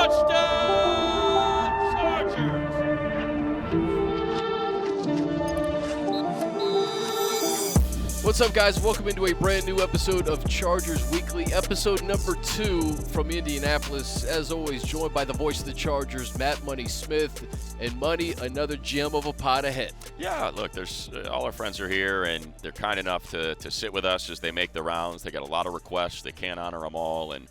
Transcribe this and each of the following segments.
Touchdown, Chargers! What's up, guys? Welcome into a brand new episode of Chargers Weekly, episode number 2 from Indianapolis. As always, joined by the voice of the Chargers, Matt Money Smith, and Money, another gem of a pod ahead. Yeah, look, there's all our friends are here, and they're kind enough to sit with us as they make the rounds. They got a lot of requests. They can't honor them all, and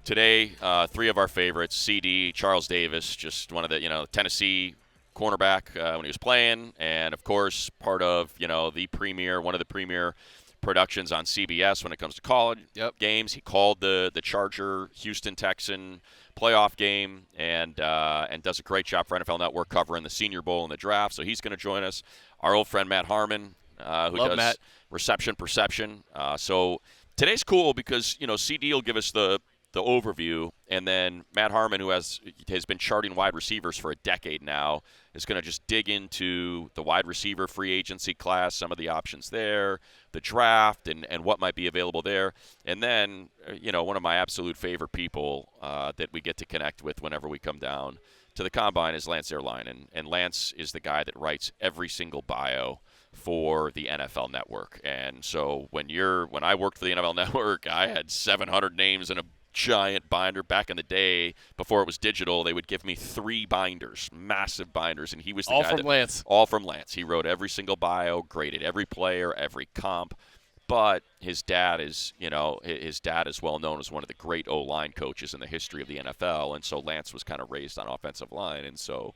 today, 3 of our favorites, CD, Charles Davis, just one of the, Tennessee cornerback when he was playing, and of course part of one of the premier productions on CBS when it comes to college games. He called the Charger Houston Texan playoff game and does a great job for NFL Network covering the Senior Bowl and the draft. So he's going to join us. Our old friend Matt Harmon, who does Matt. Reception Perception. So today's cool because CD will give us the overview, and then Matt Harmon, who has been charting wide receivers for a decade now, is going to just dig into the wide receiver free agency class, some of the options there, the draft, and what might be available there. And then, one of my absolute favorite people that we get to connect with whenever we come down to the Combine is Lance Zierlein. And Lance is the guy that writes every single bio for the NFL Network. And so when I worked for the NFL Network, I had 700 names in a giant binder. Back in the day, before it was digital, they would give me 3 binders, massive binders, and he was the All guy from Lance. All from Lance. He wrote every single bio, graded every player, every comp. But his dad is well known as one of the great O-line coaches in the history of the NFL, and so Lance was kind of raised on offensive line, and so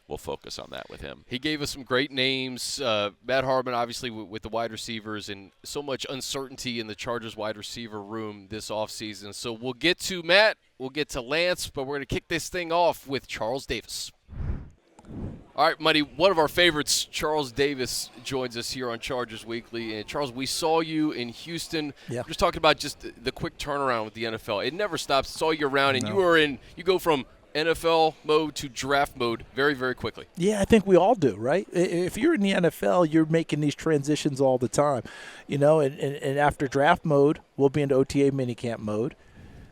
we'll focus on that with him. He gave us some great names. Matt Harmon, obviously, with the wide receivers, and so much uncertainty in the Chargers wide receiver room this offseason. So we'll get to Matt, we'll get to Lance, but we're going to kick this thing off with Charles Davis. All right, Money, one of our favorites, Charles Davis, joins us here on Chargers Weekly. And, Charles, we saw you in Houston. Yeah. Just talking about just the quick turnaround with the NFL. It never stops. Saw you around, and you go from NFL mode to draft mode very, very quickly. Yeah, I think we all do, right? If you're in the NFL, you're making these transitions all the time, and after draft mode, we'll be into OTA minicamp mode.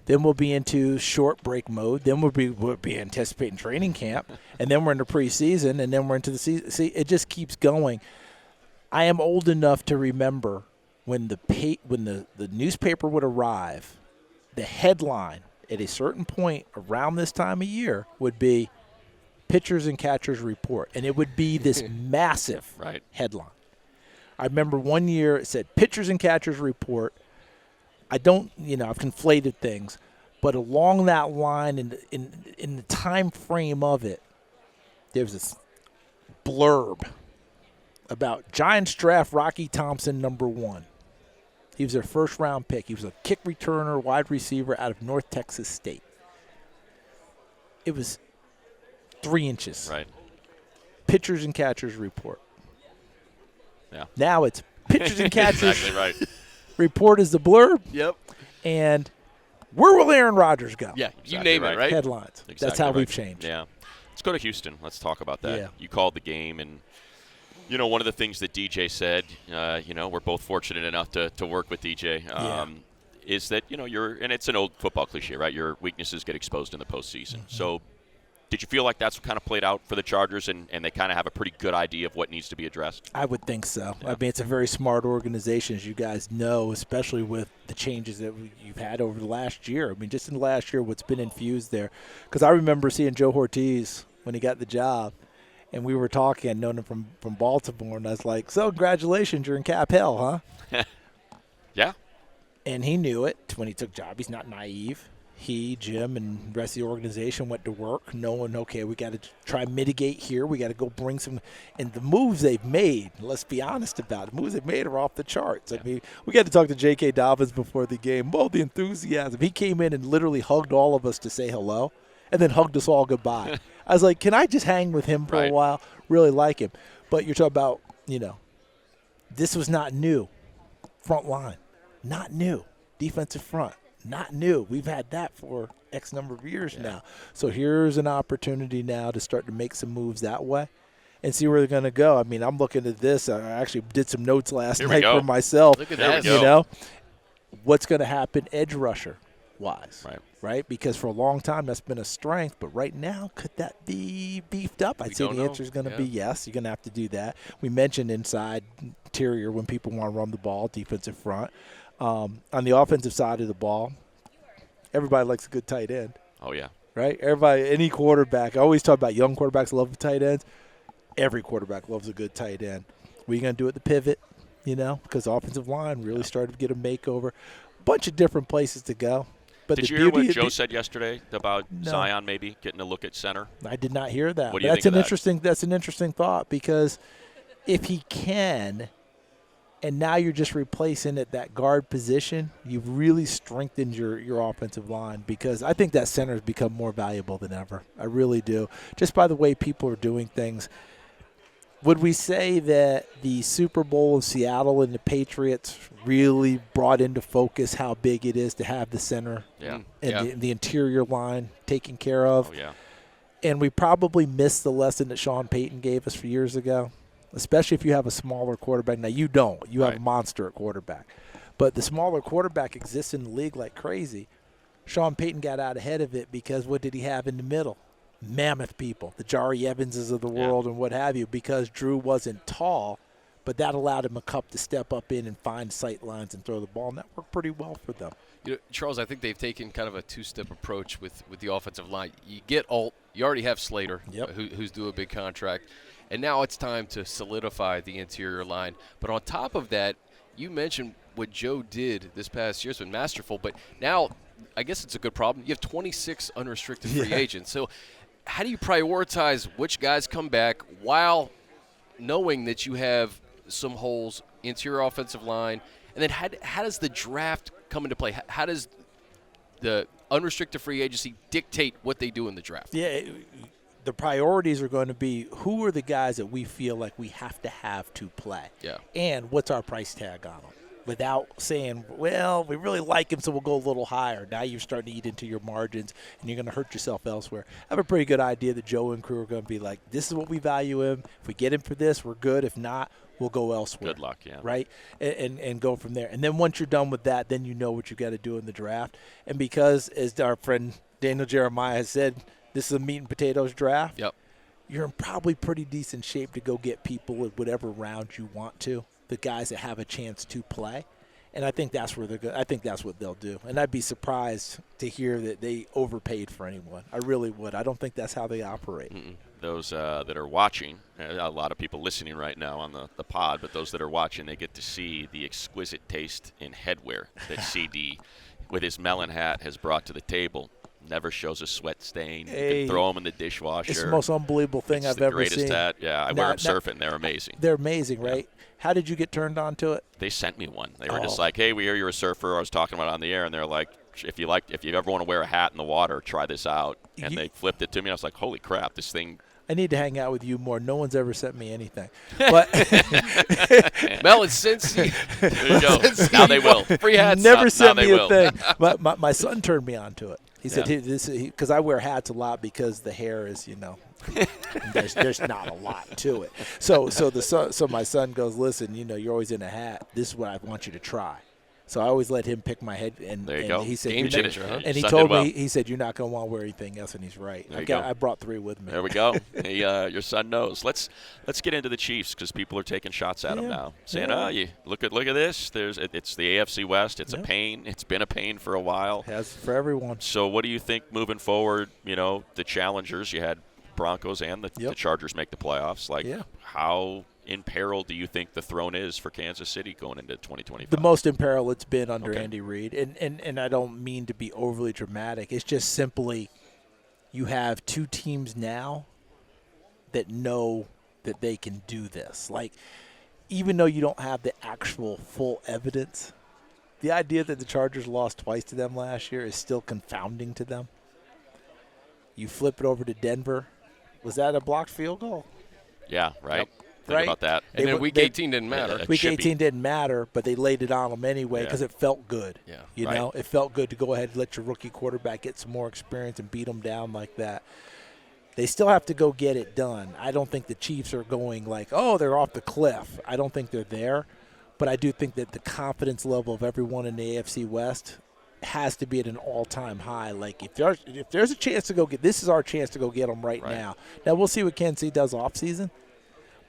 Then we'll be into short break mode. Then we'll be anticipating training camp, and then we're into preseason, and then we're into the season. See, it just keeps going. I am old enough to remember when the newspaper would arrive, the headline at a certain point around this time of year would be pitchers and catchers report, and it would be this massive headline. I remember one year it said pitchers and catchers report. I've conflated things, but along that line in the time frame of it, there's this blurb about Giants draft Rocky Thompson #1. He was their first-round pick. He was a kick returner, wide receiver out of North Texas State. It was 3 inches. Right. Pitchers and catchers report. Yeah. Now it's pitchers and catchers Exactly right. report is the blurb. Yep. And where will Aaron Rodgers go? Yeah, Exactly you name right. it, right? Headlines. Exactly That's how right. we've changed. Yeah. Let's go to Houston. Let's talk about that. Yeah. You called the game, and one of the things that DJ said, we're both fortunate enough to work with DJ, is that, and it's an old football cliche, right? Your weaknesses get exposed in the postseason. Mm-hmm. So did you feel like that's kind of played out for the Chargers, and they kind of have a pretty good idea of what needs to be addressed? I would think so. Yeah. I mean, it's a very smart organization, as you guys know, especially with the changes that you've had over the last year. I mean, just in the last year, what's been infused there. Because I remember seeing Joe Ortiz when he got the job, and we were talking, I'd known him from Baltimore, and I was like, so congratulations, you're in cap hell, huh? Yeah. And he knew it when he took job. He's not naive. He, Jim, and the rest of the organization went to work knowing, okay, we got to try and mitigate here. We got to go bring some – and the moves they've made, let's be honest about it, the moves they've made are off the charts. Yeah. I mean, we got to talk to J.K. Dobbins before the game. Oh, the enthusiasm. He came in and literally hugged all of us to say hello and then hugged us all goodbye. I was like, can I just hang with him for a while? Really like him. But you're talking about, this was not new. Front line, not new. Defensive front. Not new. We've had that for X number of years now. So here's an opportunity now to start to make some moves that way and see where they're going to go. I mean, I'm looking at this. I actually did some notes last night for myself. Look at that. What's going to happen? Edge rusher. talent-wise. Right. Right? Because for a long time that's been a strength, but right now could that be beefed up? I'd say the answer is going to be yes. You're going to have to do that. We mentioned inside interior when people want to run the ball, defensive front. On the offensive side of the ball, everybody likes a good tight end. Oh, yeah. Right? Everybody, any quarterback. I always talk about young quarterbacks love the tight ends. Every quarterback loves a good tight end. What are you going to do at the pivot? Because the offensive line really started to get a makeover. A bunch of different places to go. But Did you hear what Joe said yesterday about Zion maybe getting a look at center? I did not hear that. What do you think of that? That's an interesting thought, because if he can, and now you're just replacing at that guard position, you've really strengthened your offensive line, because I think that center has become more valuable than ever. I really do. Just by the way people are doing things. Would we say that the Super Bowl of Seattle and the Patriots really brought into focus how big it is to have the center and the interior line taken care of? Oh, yeah. And we probably missed the lesson that Sean Payton gave us for years ago, especially if you have a smaller quarterback. Now, you don't. You have a monster at quarterback. But the smaller quarterback exists in the league like crazy. Sean Payton got out ahead of it because what did he have in the middle? Mammoth people, the Jari Evanses of the world and what have you, because Drew wasn't tall, but that allowed him a cup to step up in and find sight lines and throw the ball, and that worked pretty well for them. Charles, I think they've taken kind of a two-step approach with the offensive line. You get Alt, you already have Slater, who's due a big contract, and now it's time to solidify the interior line. But on top of that, you mentioned what Joe did this past year has been masterful, but now I guess it's a good problem. You have 26 unrestricted free agents. So how do you prioritize which guys come back while knowing that you have some holes, interior offensive line, and then how does the draft come into play? How does the unrestricted free agency dictate what they do in the draft? Yeah, the priorities are going to be who are the guys that we feel like we have to play, and what's our price tag on them. Without saying, well, we really like him, so we'll go a little higher. Now you're starting to eat into your margins, and you're going to hurt yourself elsewhere. I have a pretty good idea that Joe and crew are going to be like, this is what we value him. If we get him for this, we're good. If not, we'll go elsewhere. Good luck, yeah. Right? And go from there. And then once you're done with that, then you know what you got to do in the draft. And because, as our friend Daniel Jeremiah has said, this is a meat and potatoes draft, you're in probably pretty decent shape to go get people at whatever round you want to. The guys that have a chance to play, and I think that's where I think that's what they'll do. And I'd be surprised to hear that they overpaid for anyone. I really would. I don't think that's how they operate. Those that are watching, a lot of people listening right now on the pod, but those that are watching, they get to see the exquisite taste in headwear that CD, with his melon hat, has brought to the table. Never shows a sweat stain. You can throw them in the dishwasher. It's the most unbelievable thing I've ever seen. It's the greatest hat. Yeah, I wear them surfing. They're amazing. They're amazing, right? How did you get turned on to it? They sent me one. They were just like, hey, we hear you're a surfer. I was talking about it on the air, and they're like, if you ever want to wear a hat in the water, try this out. And they flipped it to me. I was like, holy crap, this thing. I need to hang out with you more. No one's ever sent me anything. But Melon, since there you go. Now they will. Free hats. Never sent me a thing. My son turned me on to it. He said, because I wear hats a lot because the hair is, there's not a lot to it. So my son goes, listen, you're always in a hat. This is what I want you to try. So I always let him pick my head. And there you go. He said, Game changer, huh? And he told me, he said, you're not going to want to wear anything else, and he's right. I brought 3 with me. There we go. Hey, your son knows. Let's get into the Chiefs, because people are taking shots at them now, saying, you look at this. It's the AFC West. It's a pain. It's been a pain for a while. It has for everyone. So what do you think moving forward? The challengers, you had Broncos and the Chargers make the playoffs. How in peril do you think the throne is for Kansas City going into 2025? The most in peril it's been under Andy Reid. And I don't mean to be overly dramatic. It's just simply you have 2 teams now that know that they can do this. Even though you don't have the actual full evidence, the idea that the Chargers lost twice to them last year is still confounding to them. You flip it over to Denver. Was that a blocked field goal? Yeah, right. Think about that. And then Week 18 didn't matter. Week 18 didn't matter, but they laid it on them anyway because it felt good. Yeah. It felt good to go ahead and let your rookie quarterback get some more experience and beat them down like that. They still have to go get it done. I don't think the Chiefs are going they're off the cliff. I don't think they're there, but I do think that the confidence level of everyone in the AFC West has to be at an all-time high. Like if there's a chance to go get, this is our chance to go get them right now. Now we'll see what Kansas City does off season,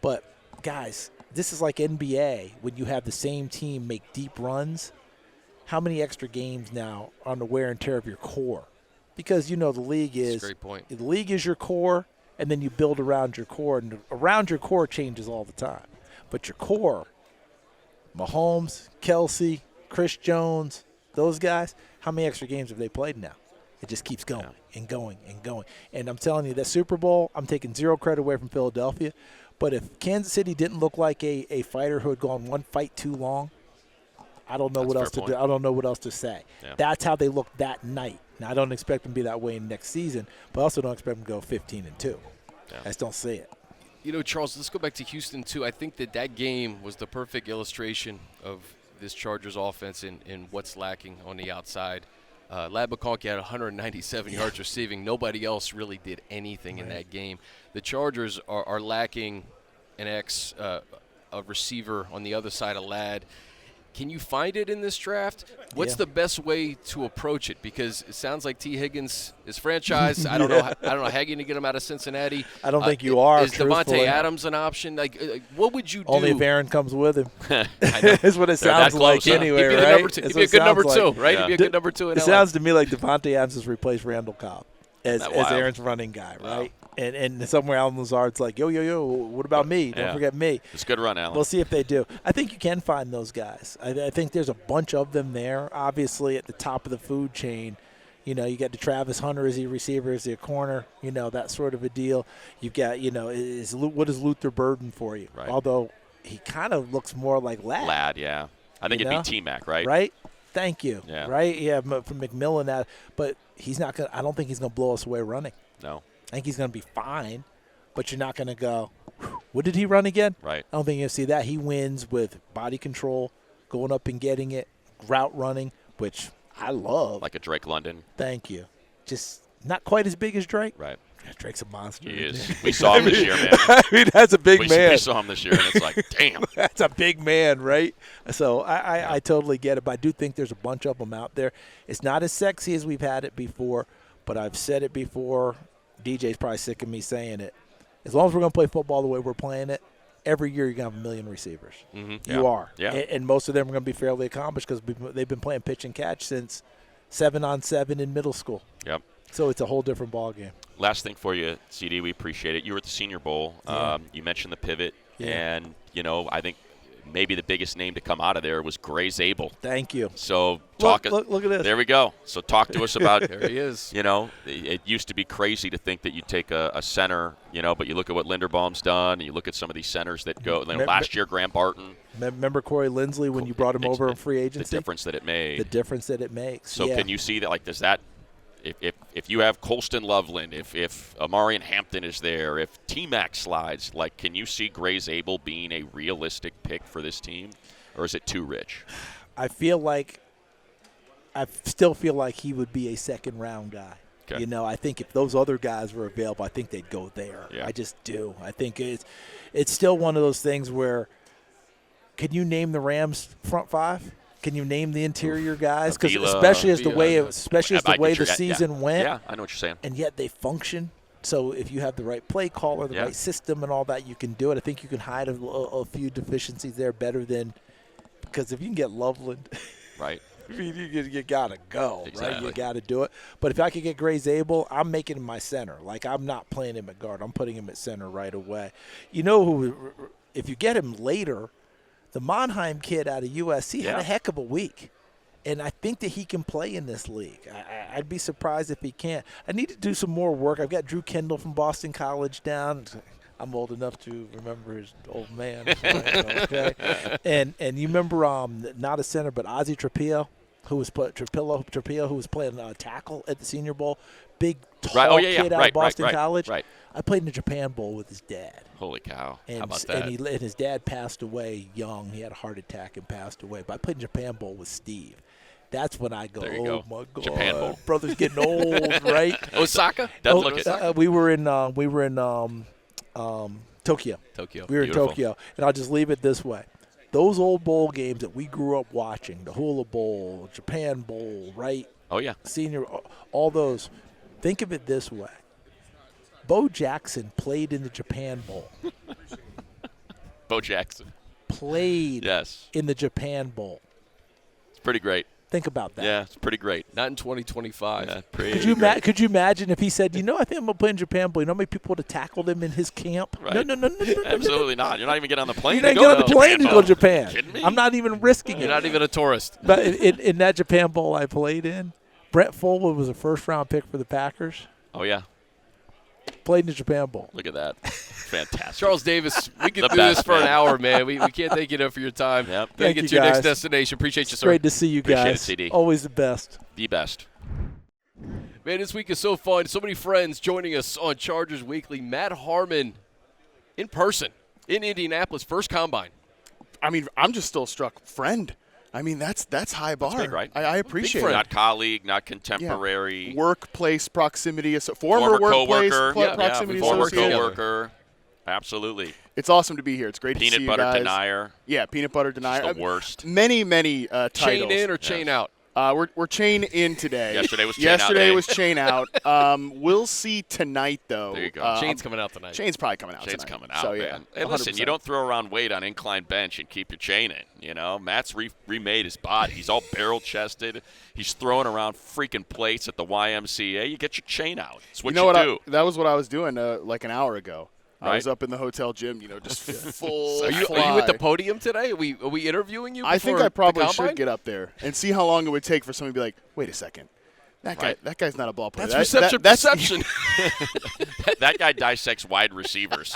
but guys, this is like NBA when you have the same team make deep runs. How many extra games now on the wear and tear of your core? Because the league is That's a great point. The league is your core, and then you build around your core, and around your core changes all the time. But your core, Mahomes, Kelsey, Chris Jones, those guys, how many extra games have they played now? It just keeps going and going and going. And I'm telling you, that Super Bowl, I'm taking zero credit away from Philadelphia. But if Kansas City didn't look like a fighter who had gone one fight too long, I don't know what else to do. I don't know what else to say. Yeah. That's how they looked that night. Now, I don't expect them to be that way next season, but I also don't expect them to go 15-2. Yeah. I just don't see it. Charles, let's go back to Houston, too. I think that game was the perfect illustration of this Chargers offense and what's lacking on the outside. Ladd McConkey had 197 yards receiving. Nobody else really did anything in that game. The Chargers are lacking a receiver on the other side of Ladd. Can you find it in this draft? What's the best way to approach it? Because it sounds like T. Higgins is franchised. I don't know. I don't know how you're going to get him out of Cincinnati. I don't think you are. Is Devontae Adams an option? What would you do? Only if Aaron comes with him. I know. Is what it sounds like anyway, right? He'd be a good number two, right? He'd be a good number two in LA. It sounds to me like Devontae Adams has replaced Randall Cobb as Aaron's running guy, right? Wow. And somewhere Alan Lazard's like, yo, what about me? Don't forget me. It's a good run, Alan. We'll see if they do. I think you can find those guys. I think there's a bunch of them there. Obviously, at the top of the food chain, you got the Travis Hunter as a receiver, as a corner, that sort of a deal. You've got, what is Luther Burden for you? Right. Although he kind of looks more like Ladd. Ladd, yeah. I think it'd be T-Mac, right? Right? Thank you. Yeah. Right? Yeah, from McMillan. But he's not going. I don't think he's going to blow us away running. No. I think he's going to be fine, but you're not going to go, what did he run again? Right. I don't think you're going to see that. He wins with body control, going up and getting it, route running, which I love. Like a Drake London. Thank you. Just not quite as big as Drake. Right. Drake's a monster. He is. We saw him this year, man. I mean, that's a big man. We saw him this year, and it's like, damn. That's a big man, right? So I totally get it, but I do think there's a bunch of them out there. It's not as sexy as we've had it before, but I've said it before. DJ's probably sick of me saying it. As long as we're going to play football the way we're playing it, every year you're going to have 1 million receivers. Mm-hmm. You are. Yeah. And most of them are going to be fairly accomplished because they've been playing pitch and catch since 7-on-7 in middle school. Yep. So it's a whole different ballgame. Last thing for you, CD, we appreciate it. You were at the Senior Bowl. Yeah. You mentioned the pivot. Yeah. And, I think maybe the biggest name to come out of there was Gray Zabel. Thank you. So look at this. There we go. So talk to us about there he is. It used to be crazy to think that you'd take a center, but you look at what Linderbaum's done, and you look at some of these centers that go. Last year, Graham Barton. Remember Corey Lindsley when you brought him over in free agency? The difference that it made. The difference that it makes. So can you see that? Does that? If you have Colston Loveland, if Amarian Hampton is there, if T-Mac slides, can you see Gray Zabel being a realistic pick for this team, or is it too rich? I still feel like he would be a second-round guy. Okay. I think if those other guys were available, I think they'd go there. Yeah. I just do. I think it's still one of those things where, can you name the Rams front five? Can you name the interior guys? Because especially as the way the season went. Yeah, I know what you're saying. And yet they function. So if you have the right play caller, the right system, and all that, you can do it. I think you can hide a few deficiencies there better than – because if you can get Loveland – right. you got to go, exactly. Right? You got to do it. But if I could get Gray Zabel, I'm making him my center. I'm not playing him at guard. I'm putting him at center right away. Who – if you get him later – the Monheim kid out of USC had a heck of a week, and I think that he can play in this league. I'd be surprised if he can't. I need to do some more work. I've got Drew Kendall from Boston College down. I'm old enough to remember his old man. Okay? And you remember not a center, but Ozzie Trapillo, who was Trapillo, who was playing tackle at the Senior Bowl. Big, tall kid out of Boston College. Right. I played in the Japan Bowl with his dad. Holy cow. And, how about that? And his dad passed away young. He had a heart attack and passed away. But I played in Japan Bowl with Steve. That's when I go, go. My God, Japan Bowl. Brother's getting old, right? Osaka? Doesn't look it. We were in Tokyo. Tokyo. We were Beautiful. in Tokyo. And I'll just leave it this way. those old bowl games that we grew up watching, the Hula Bowl, Japan Bowl, right? Oh, yeah. Senior, all those. Think of it this way. Bo Jackson played in the Japan Bowl. Bo Jackson. Played Yes. in the Japan Bowl. It's pretty great. Think about that. Yeah, it's pretty great. Not in 2025. Yeah, pretty Could you imagine if he said, I think I'm going to play in Japan Bowl. You know how many people would have tackled him in his camp? Right. No. Absolutely not. You're not even getting on the plane. You're not to getting on go the plane to go to Japan. Japan. Kidding me? I'm not even risking You're it. not even a tourist. But in that Japan Bowl I played in, Brett Fullwood was a first-round pick for the Packers. Oh, yeah. Played in the Japan Bowl. Look at that. Fantastic. Charles Davis, we could The do this best, for an man. hour, man. We can't thank you enough for your time. Yep. Gotta Thank get you, to your next guys. destination. Appreciate you, It's sir. great to see you Appreciate it, guys. CD. Always the best. The best. Man, this week is so fun. So many friends joining us on Chargers Weekly. Matt Harmon in person in Indianapolis, first combine. I mean, I'm just still struck. Friend. I mean, that's high bar. That's big, right? I appreciate friend. it. Not colleague, not Yeah. contemporary. Workplace proximity, former workplace coworker. proximity former associate. coworker. Absolutely. It's awesome to be here. It's great to see Peanut you butter guys. denier. Yeah, peanut butter denier. Just the worst. Many titles. Chain in or chain out? We're chain in today. Yesterday was chain out Yesterday day. was chain out. We'll see tonight, though. There you go. Chain's coming out tonight. Chain's probably coming out Chain's tonight. coming out, so, man. yeah, Hey, listen, 100%. you don't throw around weight on incline bench and keep your chain in. You know, Matt's remade his body. He's all barrel-chested. He's throwing around freaking plates at the YMCA. You get your chain out. It's what You know what? do. That was what I was doing like an hour ago. I Right. was up in the hotel gym, just full. Are you fly. at the podium today? Are we interviewing you? I think before I probably the combine? should get up there and see how long it would take for somebody to be like, "Wait a second, Right. that guy's not a ball player." That's That's perception. that guy dissects wide receivers.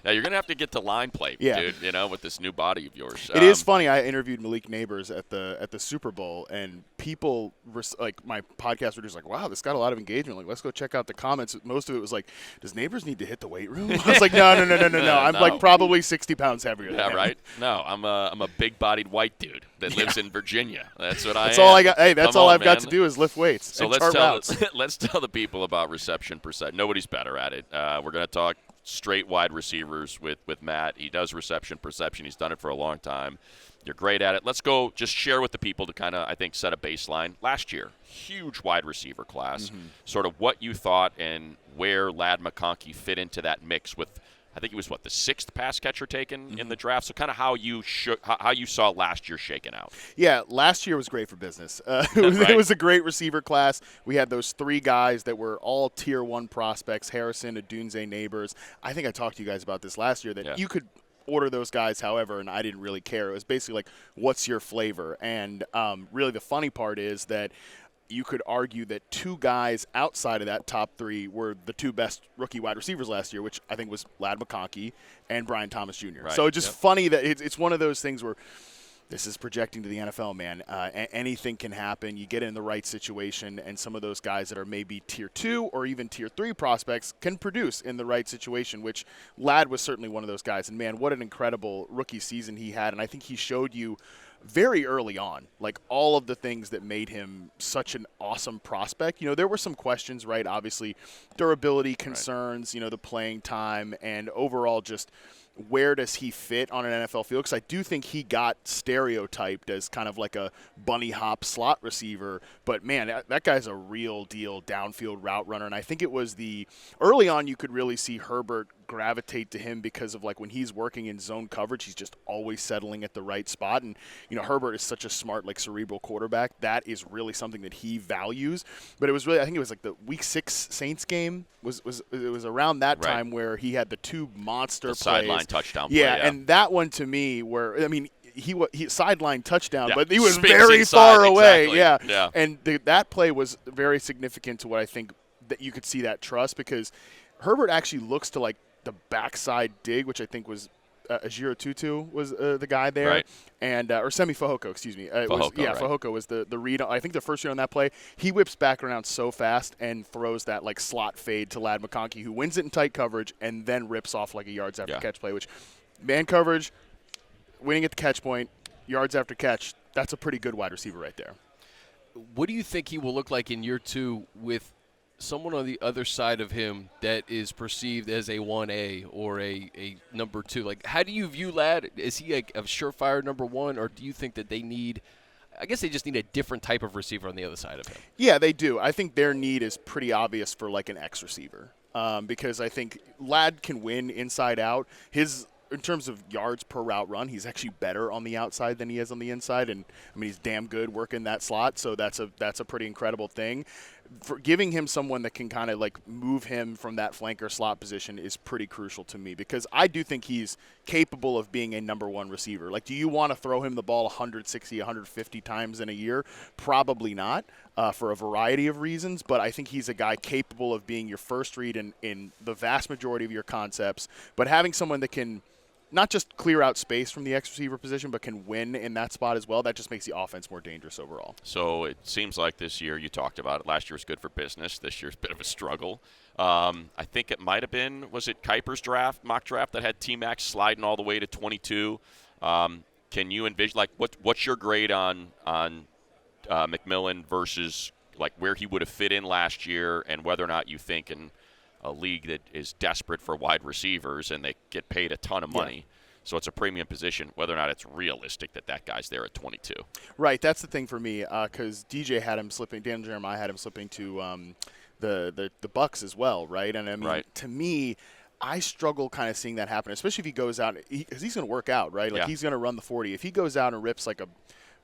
Now you're gonna have to get to line play, Yeah. dude. You know, with this new body of yours. It is funny. I interviewed Malik Neighbors at the Super Bowl, and people like my podcast were just like, "Wow, this got a lot of engagement. Like, let's go check out the comments." Most of it was like, "Does Neighbors need to hit the weight room?" I was like, "No. I'm No. like probably 60 pounds heavier." Yeah, than him. right. No, I'm a big-bodied white dude that lives in Virginia. That's what That's I am. all I got. Hey, that's Come all on, I've got man. to do is lift weights So and let's chart tell routes. let's tell the people about reception percent. Nobody's better at it. We're going to talk straight wide receivers with Matt. He does reception perception. He's done it for a long time. You're great at it. Let's go just share with the people to kind of, I think, set a baseline. Last year, huge wide receiver class. Sort of what you thought and where Ladd McConkey fit into that mix with, I think he was, the sixth pass catcher taken in the draft. So kind of how you saw last year shaking out. Yeah, last year was great for business. Right. It was a great receiver class. We had those three guys that were all Tier 1 prospects, Harrison, Adunze, Neighbors. I think I talked to you guys about this last year, that you could order those guys however, and I didn't really care. It was basically like, what's your flavor? And really the funny part is that you could argue that two guys outside of that top three were the two best rookie wide receivers last year, which I think was Ladd McConkey and Brian Thomas Jr. Right. So it's just funny that it's one of those things where this is projecting to the NFL, man. Anything can happen. You get in the right situation, and some of those guys that are maybe Tier 2 or even Tier 3 prospects can produce in the right situation, which Ladd was certainly one of those guys. And, man, what an incredible rookie season he had. And I think he showed you very early on, like, all of the things that made him such an awesome prospect. There were some questions, right? Obviously, durability concerns, the playing time, and overall just where does he fit on an NFL field? Because I do think he got stereotyped as kind of like a bunny hop slot receiver. But, man, that guy's a real deal downfield route runner. And I think it was early on you could really see Herbert gravitate to him because of, like, when he's working in zone coverage, he's just always settling at the right spot. And, Herbert is such a smart, like, cerebral quarterback. That is really something that he values. But it was really, I think it was like the Week 6 Saints game it was around that time where he had the two monster plays. Sideline touchdown play. Yeah, and that one to me where, I mean, he sideline touchdown, Yeah. but he was Spins very inside, far away. exactly. Yeah. Yeah. And that play was very significant to what I think that you could see that trust, because Herbert actually looks to, like, the backside dig, which I think was Ajiro Tutu was the guy there, Right. and or Semi Fehoko, excuse me. Fehoko, right. Fehoko was the read. I think the first read on that play, he whips back around so fast and throws that, like, slot fade to Ladd McConkey, who wins it in tight coverage and then rips off like a yards after catch play, which man coverage, winning at the catch point, yards after catch, that's a pretty good wide receiver right there. What do you think he will look like in year two with someone on the other side of him that is perceived as a 1A or a number 2. Like, how do you view Ladd? Is he a surefire number 1, or do you think that they need – I guess they just need a different type of receiver on the other side of him? Yeah, they do. I think their need is pretty obvious for like an X receiver because I think Ladd can win inside out. In terms of yards per route run, he's actually better on the outside than he is on the inside, and I mean he's damn good working that slot, so that's a pretty incredible thing. For giving him someone that can kind of like move him from that flanker slot position is pretty crucial to me because I do think he's capable of being a number 1 receiver. Like, do you want to throw him the ball 160, 150 times in a year? Probably not, for a variety of reasons, but I think he's a guy capable of being your first read in the vast majority of your concepts, but having someone that can not just clear out space from the X receiver position, but can win in that spot as well, that just makes the offense more dangerous overall. So it seems like this year, you talked about it, last year was good for business. This year's a bit of a struggle. I think it might have been, was it Kuiper's mock draft that had T-Max sliding all the way to 22? Can you envision, like, what's your grade on McMillan versus, like, where he would have fit in last year and whether or not you think in a league that is desperate for wide receivers and they get paid a ton of money. So it's a premium position, whether or not it's realistic that guy's there at 22. Right, that's the thing for me because DJ had him slipping, Dan Jeremiah had him slipping to the Bucks as well, right? And I mean, to me, I struggle kind of seeing that happen, especially if he goes out because he's going to work out, right? Like he's going to run the 40. If he goes out and rips like a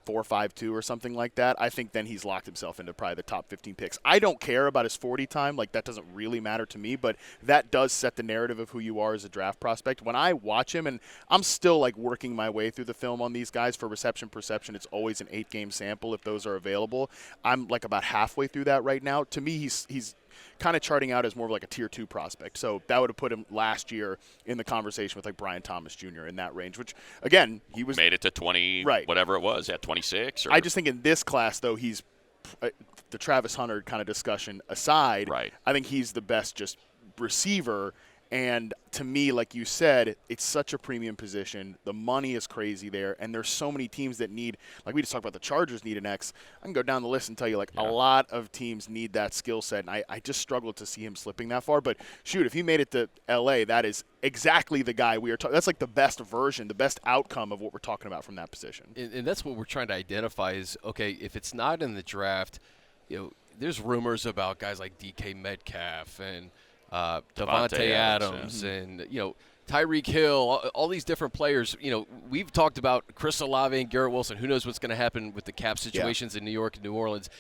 4.52 or something like that, I think then he's locked himself into probably the top 15 picks. I don't care about his 40 time. Like, that doesn't really matter to me, but that does set the narrative of who you are as a draft prospect. When I watch him, and I'm still, like, working my way through the film on these guys for reception perception, it's always an 8-game sample if those are available. I'm, like, about halfway through that right now. To me, he's kind of charting out as more of like a tier 2 prospect. So that would have put him last year in the conversation with like Brian Thomas Jr. in that range, which again, he was made it to 20, whatever it was, at 26. I just think in this class though, he's the Travis Hunter kind of discussion aside, I think he's the best just receiver. And to me, like you said, it's such a premium position. The money is crazy there, and there's so many teams that need, like we just talked about the Chargers need an X. I can go down the list and tell you, like, a lot of teams need that skill set, and I just struggle to see him slipping that far. But, shoot, if he made it to L.A., that is exactly the guy we are talking. That's like the best version, the best outcome of what we're talking about from that position. And that's what we're trying to identify is, okay, if it's not in the draft, you know, there's rumors about guys like DK Metcalf and Devontae Adams and, you know, Tyreek Hill, all these different players. You know, we've talked about Chris Olave and Garrett Wilson. Who knows what's going to happen with the cap situations in New York and New Orleans.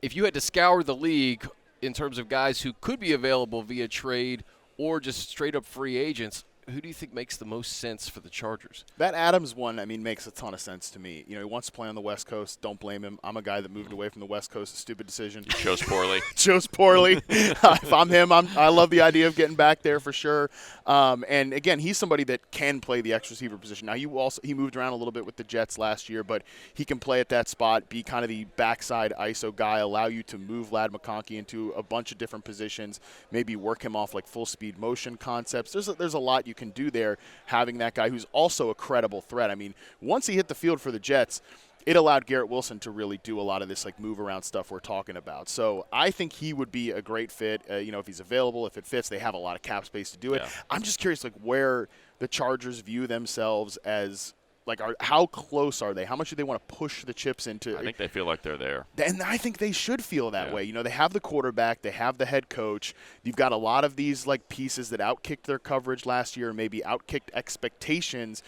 If you had to scour the league in terms of guys who could be available via trade or just straight-up free agents, who do you think makes the most sense for the Chargers? That Adams one, I mean, makes a ton of sense to me. You know, he wants to play on the West Coast. Don't blame him. I'm a guy that moved away from the West Coast. A stupid decision. He chose poorly. Chose poorly. If I'm him, I love the idea of getting back there for sure. And, again, he's somebody that can play the X receiver position. Now, he moved around a little bit with the Jets last year, but he can play at that spot, be kind of the backside ISO guy, allow you to move Ladd McConkey into a bunch of different positions, maybe work him off like full-speed motion concepts. There's a lot you can do there, having that guy who's also a credible threat. I mean, once he hit the field for the Jets, it allowed Garrett Wilson to really do a lot of this like move around stuff we're talking about. So I think he would be a great fit. You know, if he's available, if it fits, they have a lot of cap space to do it. I'm just curious, like, where the Chargers view themselves as. Like, how close are they? How much do they want to push the chips into? I think they feel like they're there. And I think they should feel that way. You know, they have the quarterback. They have the head coach. You've got a lot of these, like, pieces that outkicked their coverage last year, maybe outkicked expectations.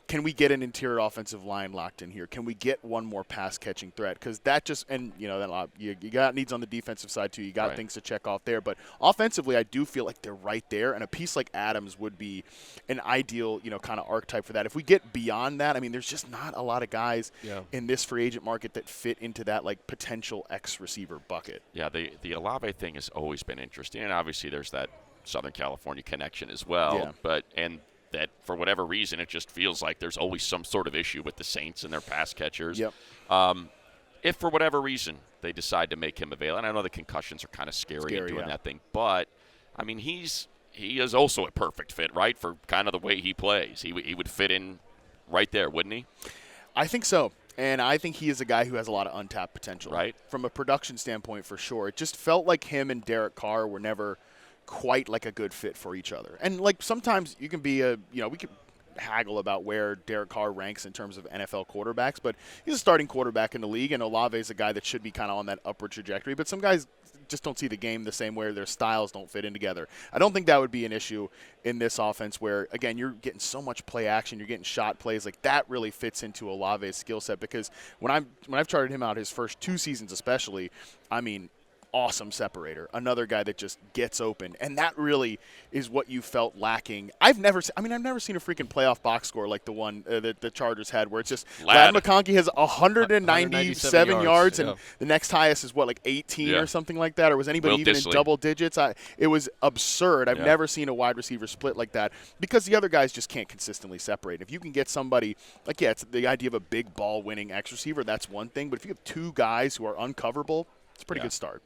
Can we get an interior offensive line locked in here? Can we get one more pass-catching threat? Because that just – and, you know, you got needs on the defensive side, too. You got things to check off there. But offensively, I do feel like they're right there, and a piece like Adams would be an ideal, you know, kind of archetype for that. If we get beyond that, I mean, there's just not a lot of guys in this free agent market that fit into that, like, potential X-receiver bucket. Yeah, the Olave thing has always been interesting, and obviously there's that Southern California connection as well. Yeah. That for whatever reason, it just feels like there's always some sort of issue with the Saints and their pass catchers. Yep. If for whatever reason they decide to make him available, and I know the concussions are kind of scary in doing that thing, but, I mean, he is also a perfect fit, right, for kind of the way he plays. He would fit in right there, wouldn't he? I think so. And I think he is a guy who has a lot of untapped potential. Right. From a production standpoint, for sure. It just felt like him and Derek Carr were never quite like a good fit for each other. And, like, sometimes you can be we could haggle about where Derek Carr ranks in terms of NFL quarterbacks, but he's a starting quarterback in the league, and Olave is a guy that should be kind of on that upward trajectory. But some guys just don't see the game the same way. Their styles don't fit in together. I don't think that would be an issue in this offense where, again, you're getting so much play action, you're getting shot plays. Like, that really fits into Olave's skill set because when I've charted him out his first 2 seasons especially, I mean, awesome separator, another guy that just gets open, and that really is what you felt lacking. I've never seen a freaking playoff box score like the one that the Chargers had, where it's just Ladd McConkey has 197 yards, and the next highest is like 18 or something like that, or was anybody even in double digits? It was absurd. I've never seen a wide receiver split like that because the other guys just can't consistently separate. If you can get somebody like it's the idea of a big ball winning X receiver, that's one thing, but if you have 2 guys who are uncoverable, it's a pretty good start.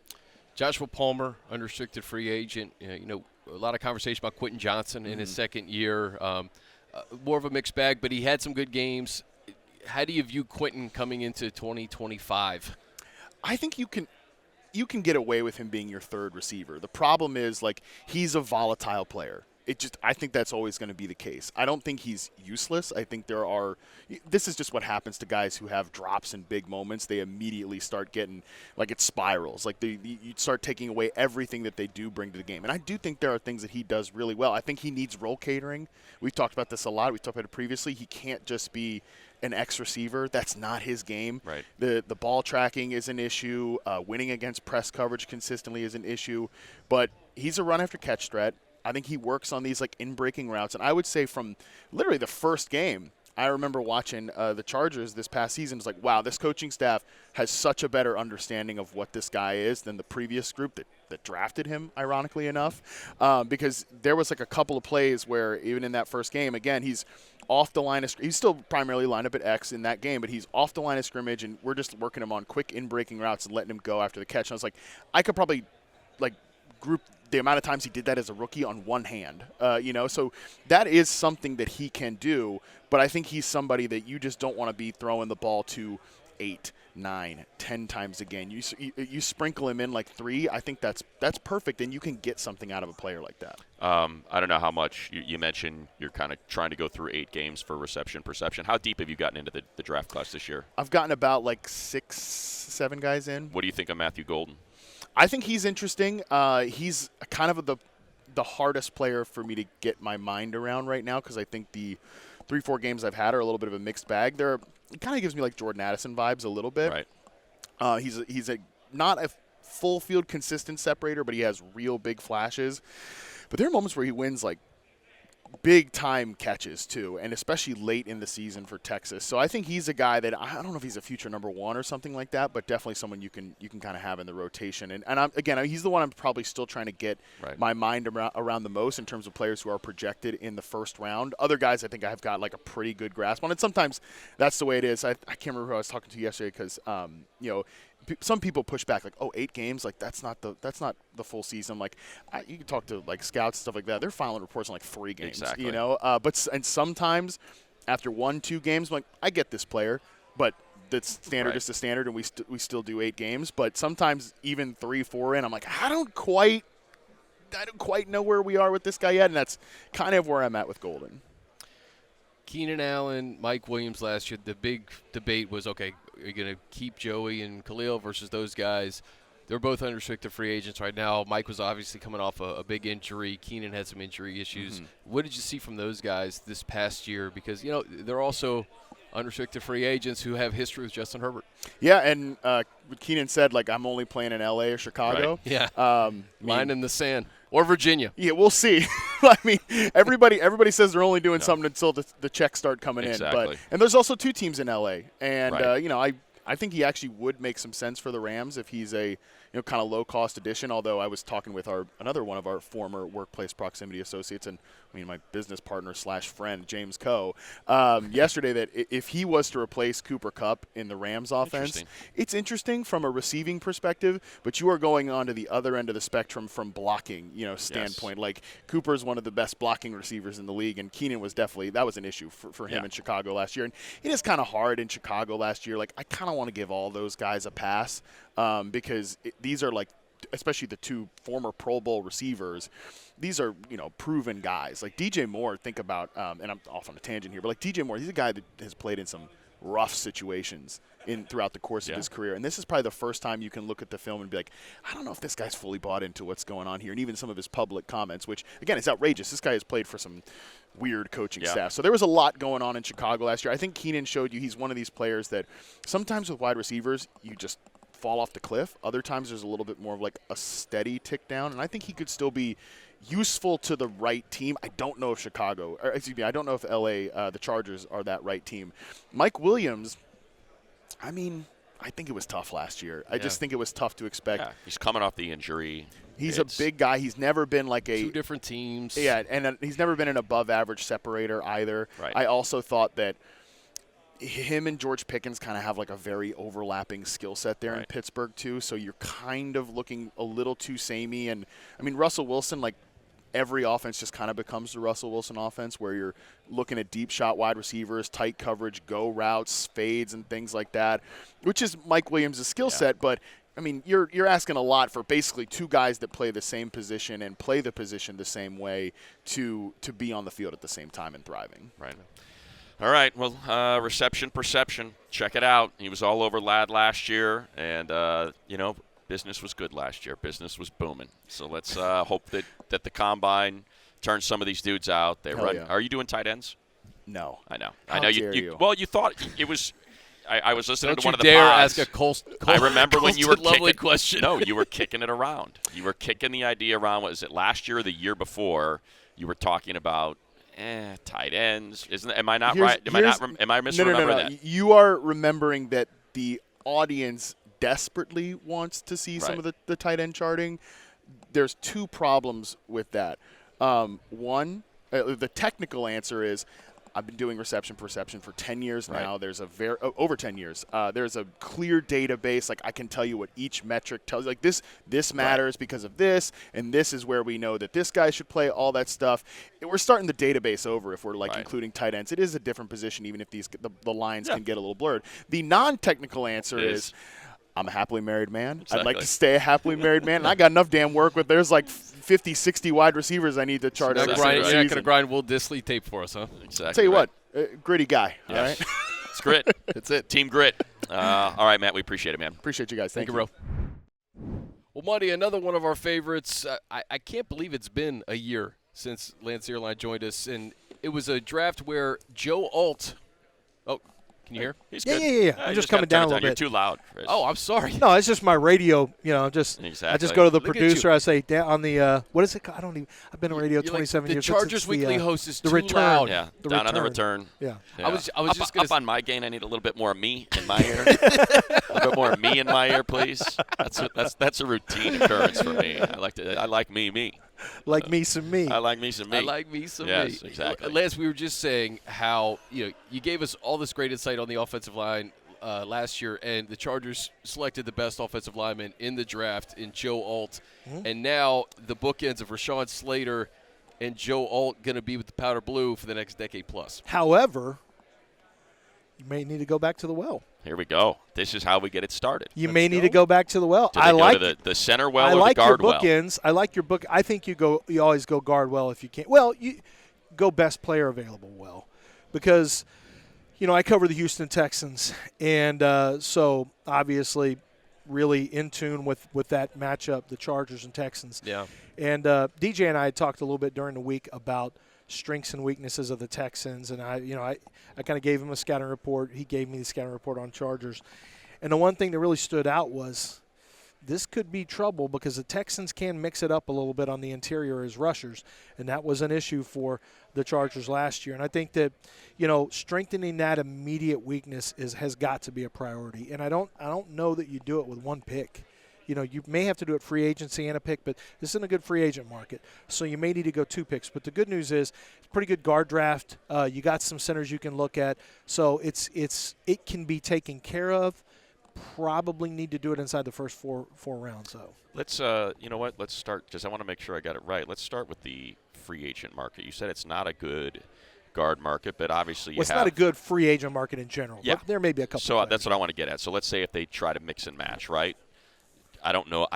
Joshua Palmer, unrestricted free agent. A lot of conversation about Quentin Johnson in his second year. More of a mixed bag, but he had some good games. How do you view Quentin coming into 2025? I think you can get away with him being your third receiver. The problem is, like, he's a volatile player. I think that's always going to be the case. I don't think he's useless. I think this is just what happens to guys who have drops in big moments. They immediately start getting, like, it spirals. Like, you start taking away everything that they do bring to the game. And I do think there are things that he does really well. I think he needs role catering. We've talked about this a lot. We've talked about it previously. He can't just be an X receiver. That's not his game. Right. The ball tracking is an issue. Winning against press coverage consistently is an issue. But he's a run after catch threat. I think he works on these, like, in-breaking routes. And I would say from literally the first game, I remember watching the Chargers this past season. It's like, wow, this coaching staff has such a better understanding of what this guy is than the previous group that drafted him, ironically enough. Because there was, like, a couple of plays where even in that first game, again, he's off the line of – he's still primarily lined up at X in that game, but he's off the line of scrimmage, and we're just working him on quick in-breaking routes and letting him go after the catch. And I was like, I could probably, like, group – the amount of times he did that as a rookie on one hand, so that is something that he can do, but I think he's somebody that you just don't want to be throwing the ball to 8, 9, 10 times again. You sprinkle him in like 3, I think that's perfect, and you can get something out of a player like that. I don't know how much you mentioned you're kind of trying to go through 8 games for reception perception. How deep have you gotten into the draft class this year? I've gotten about like 6, 7 guys in. What do you think of Matthew Golden? I think he's interesting. He's kind of the hardest player for me to get my mind around right now because I think the 3-4 games I've had are a little bit of a mixed bag. It kind of gives me like Jordan Addison vibes a little bit. Right. He's not a full field consistent separator, but he has real big flashes. But there are moments where he wins like big time catches too, and especially late in the season for Texas. So I think he's a guy that I don't know if he's a future number 1 or something like that, but definitely someone you can kind of have in the rotation. And he's the one I'm probably still trying to get my mind around the most in terms of players who are projected in the first round. Other guys I think I've got like a pretty good grasp on, and sometimes that's the way it is. I can't remember who I was talking to yesterday because some people push back like, 8 games, like that's not the full season. Like you can talk to like scouts and stuff like that. They're filing reports on like 3 games, exactly. But sometimes after 1-2 games, I'm like, I get this player, but the standard is the standard, and we still do 8 games. But sometimes even 3-4 in, I'm like, I don't quite know where we are with this guy yet, and that's kind of where I'm at with Golden. Keenan Allen, Mike Williams last year, the big debate was, okay, are you going to keep Joey and Khalil versus those guys? They're both unrestricted free agents right now. Mike was obviously coming off a big injury. Keenan had some injury issues. What did you see from those guys this past year? Because, they're also unrestricted free agents who have history with Justin Herbert. Yeah, and Keenan said, like, I'm only playing in L.A. or Chicago. Right. Yeah. Line in the sand. Or Virginia. Yeah, we'll see. I mean, everybody says they're only doing something until the checks start coming in. And there's also 2 teams in L.A. And, I think he actually would make some sense for the Rams if he's a kind of low-cost addition, although I was talking with another one of our former workplace proximity associates, and my business partner / friend, James Coe, yesterday, that if he was to replace Cooper Kupp in the Rams offense, it's interesting from a receiving perspective, but you are going on to the other end of the spectrum from blocking, standpoint. Like, Cooper's one of the best blocking receivers in the league, and Keenan was definitely, that was an issue for him in Chicago last year. And it is kind of hard in Chicago last year. Like, I kind of want to give all those guys a pass because these are like, especially the two former Pro Bowl receivers, these are, proven guys. Like DJ Moore, think about, and I'm off on a tangent here, but like DJ Moore, he's a guy that has played in some rough situations throughout the course of his career. And this is probably the first time you can look at the film and be like, I don't know if this guy's fully bought into what's going on here. And even some of his public comments, which, again, is outrageous. This guy has played for some weird coaching staff. So there was a lot going on in Chicago last year. I think Keenan showed you he's one of these players that sometimes with wide receivers, you just fall off the cliff. Other times there's a little bit more of like a steady tick down. And I think he could still be useful to the right team. I don't know if I don't know if LA, the Chargers, are that right team. Mike Williams, I think it was tough last year. I just think it was tough to expect. Yeah, he's coming off the injury. He's a big guy. He's never been like two different teams. Yeah, and he's never been an above-average separator either. Right. I also thought that him and George Pickens kind of have like a very overlapping skill set there in Pittsburgh too. So you're kind of looking a little too samey. And Russell Wilson, like, every offense just kind of becomes the Russell Wilson offense, where you're looking at deep shot wide receivers, tight coverage, go routes, fades, and things like that, which is Mike Williams' skill set. But you're asking a lot for basically two guys that play the same position and play the position the same way to be on the field at the same time and thriving. Right. All right. Well, reception perception. Check it out. He was all over Ladd last year, and business was good last year. Business was booming. So let's hope that the combine turns some of these dudes out. They run. Yeah. Are you doing tight ends? No. I know. How I know dare you. Well, you thought it was. I was listening Don't to one you of the dare pods. ask a I remember when you were lovely kicking, question. No, you were kicking it around. You were kicking the idea around. What was it, last year or the year before? You were talking about tight ends. Am I not right? Am I misremembering No. that? You are remembering that the audience desperately wants to see some of the tight end charting. There's two problems with that. One, the technical answer is, I've been doing reception perception for 10 years now. There's over 10 years. There's a clear database. Like, I can tell you what each metric tells you. Like, this matters because of this, and this is where we know that this guy should play, all that stuff. We're starting the database over if we're including tight ends. It is a different position, even if the lines can get a little blurred. The non-technical answer is I'm a happily married man. Exactly. I'd like to stay a happily married man. And I got enough damn work with. There's like 50, 60 wide receivers I need to chart. You're not going to grind Will Dissly tape for us, huh? Exactly. I'll tell you what, gritty guy. Yes. All right. It's grit. That's it. Team grit. All right, Matt. We appreciate it, man. Appreciate you guys. Thank you, bro. Well, Monty, another one of our favorites. I can't believe it's been a year since Lance Zierlein joined us, and it was a draft where Joe Alt. Oh. Can you hear? He's good. Yeah. I'm just coming down a little bit. You're too loud, Chris. Oh, I'm sorry. No, it's just my radio. I just go to the producer. I say on the what is it called? I've been on radio 27 years. The Chargers Weekly host is the too return. loud. Yeah, down on the return. Yeah. I was just going up on my gain. I need a little bit more of me in my ear. A little bit more of me in my ear, please. That's a routine occurrence for me. I like me. Like me some me. I like me some me. I like me some me. Yes, exactly. Lance, we were just saying how you gave us all this great insight on the offensive line last year, and the Chargers selected the best offensive lineman in the draft in Joe Alt, and now the bookends of Rashawn Slater and Joe Alt going to be with the Powder Blue for the next decade plus. However, you may need to go back to the well. Here we go. This is how we get it started. You may need to go back to the well. I like the center well or the guard well. I like your bookends. I like your book. I think you always go guard well if you can. Well, you go best player available well, because I cover the Houston Texans, and so obviously really in tune with that matchup, the Chargers and Texans. Yeah. And DJ and I had talked a little bit during the week about strengths and weaknesses of the Texans, and I kind of gave him a scouting report. He gave me the scouting report on Chargers. And the one thing that really stood out was this could be trouble, because the Texans can mix it up a little bit on the interior as rushers, and that was an issue for the Chargers last year. And I think that, strengthening that immediate weakness has got to be a priority. And I don't know that you do it with one pick. You may have to do it free agency and a pick, but this isn't a good free agent market. So you may need to go 2 picks. But the good news is it's a pretty good guard draft. You got some centers you can look at. So it can be taken care of. Probably need to do it inside the first four rounds, though. Let's, you know what? Let's start. Just I want to make sure I got it right. Let's start with the free agent market. You said it's not a good guard market, but obviously it's not a good free agent market in general. Yeah. But there may be a couple. So that's what I want to get at. So let's say if they try to mix and match, right? I don't know.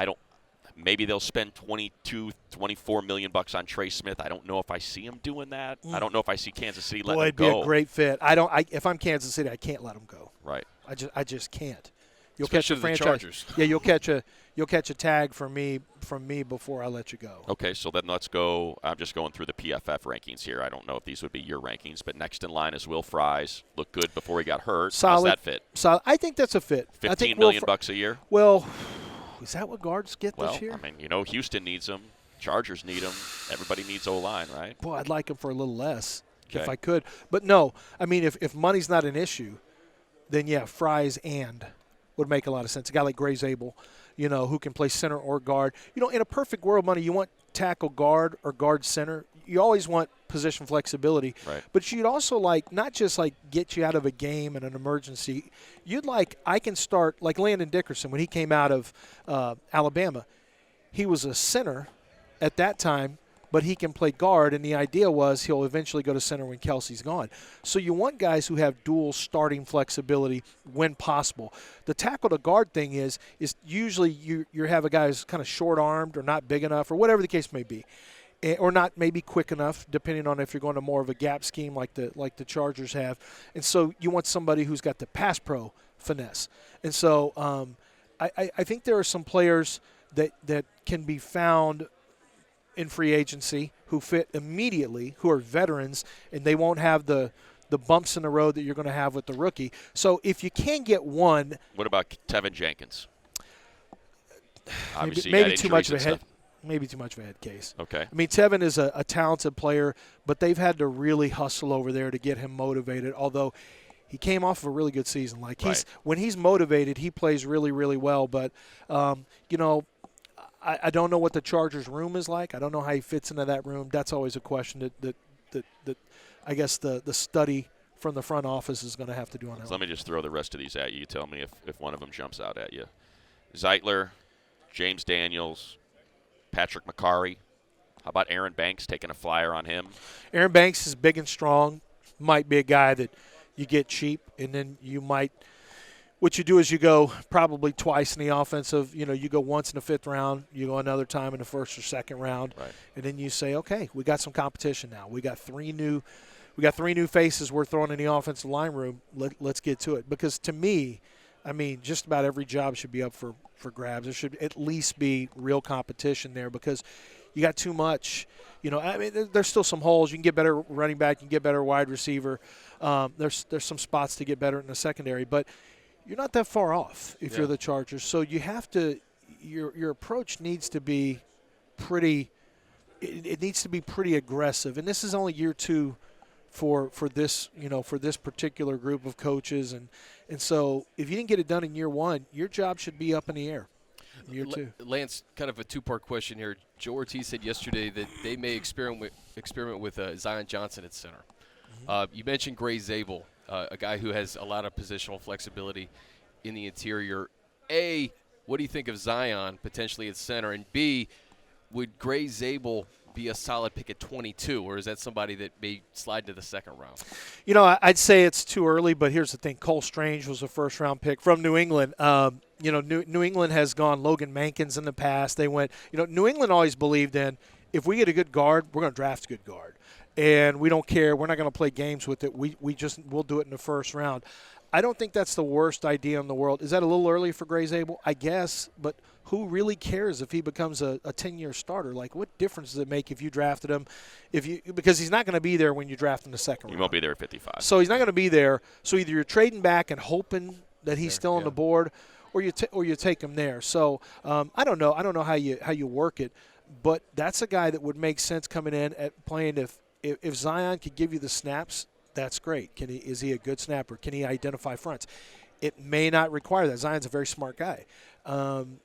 Maybe they'll spend $22-24 million on Trey Smith. I don't know if I see them doing that. I don't know if I see Kansas City letting him it'd go. be a great fit. If I'm Kansas City, I can't let him go. Right. I just can't. You'll Especially catch a the franchise. Chargers. Yeah, you'll catch a tag from me before I let you go. Okay, so then let's go. I'm just going through the PFF rankings here. I don't know if these would be your rankings, but next in line is Will Fries. Looked good before he got hurt. Solid. How's that fit? So I think that's a fit. $15 million bucks a year. Well, is that what guards get this year? I mean, Houston needs them. Chargers need them. Everybody needs O-line, right? Boy, I'd like him for a little less if Okay. I could. But no, I mean, if money's not an issue, then yeah, Fries would make a lot of sense. A guy like Gray Zabel, who can play center or guard. In a perfect world, money, you want tackle guard or guard center. You always want position flexibility. Right. But you'd also not just get you out of a game in an emergency. I can start like Landon Dickerson when he came out of Alabama. He was a center at that time, but he can play guard, and the idea was he'll eventually go to center when Kelsey's gone. So you want guys who have dual starting flexibility when possible. The tackle to guard thing is usually you have a guy who's kind of short-armed or not big enough or whatever the case may be, or not maybe quick enough, depending on if you're going to more of a gap scheme like the Chargers have. And so you want somebody who's got the pass pro finesse. And so I think there are some players that can be found in free agency who fit immediately, who are veterans, and they won't have the bumps in the road that you're going to have with the rookie. So if you can get one. What about Tevin Jenkins? Obviously, maybe you got too much of a injuries head. and stuff. Maybe too much of a head case. Okay. I mean, Tevin is a talented player, but they've had to really hustle over there to get him motivated, although he came off of a really good season. When he's motivated, he plays really, really well. But, I don't know what the Chargers' room is like. I don't know how he fits into that room. That's always a question that I guess the study from the front office is going to have to do on that. So let me just throw the rest of these at you. You tell me if one of them jumps out at you. Zeitler, James Daniels, Patrick McCarry. How about Aaron Banks, taking a flyer on him? Aaron Banks is big and strong. Might be a guy that you get cheap, and then you might – what you do is you go probably twice in the offensive. You go once in the 5th round. You go another time in the 1st or 2nd round. Right. And then you say, okay, we got some competition now. We got three new faces we're throwing in the offensive line room. Let's get to it. Because to me, I mean, just about every job should be up for grabs. There should at least be real competition there because you got too much. I mean, there's still some holes. You can get better running back. You can get better wide receiver. There's some spots to get better in the secondary. But you're not that far off if you're the Chargers. So you have to your approach needs to be pretty – it needs to be pretty aggressive. And this is only year 2 for this particular group of coaches. And so if you didn't get it done in year 1, your job should be up in the air in year 2. Lance, kind of a 2-part question here. Joe Ortiz said yesterday that they may experiment with Zion Johnson at center. You mentioned Gray Zabel, a guy who has a lot of positional flexibility in the interior. A, what do you think of Zion potentially at center? And B, would Gray Zabel be a solid pick at 22, or is that somebody that may slide to the 2nd round? I'd say it's too early, but here's the thing. Cole Strange was a 1st-round pick from New England. New England has gone Logan Mankins in the past. They went – New England always believed in if we get a good guard, we're going to draft a good guard. And we don't care. We're not going to play games with it. We'll do it in the 1st round. I don't think that's the worst idea in the world. Is that a little early for Gray Zabel? I guess, but who really cares if he becomes a 10-year starter? Like, what difference does it make if you drafted him? Because he's not going to be there when you draft in the 2nd round. He won't be there at 55. So he's not going to be there. So either you're trading back and hoping that he's still on the board, or you take him there. So I don't know. I don't know how you work it, but that's a guy that would make sense coming in at playing if Zion could give you the snaps, that's great. Is he a good snapper? Can he identify fronts? it may not require that. Zion's a very smart guy.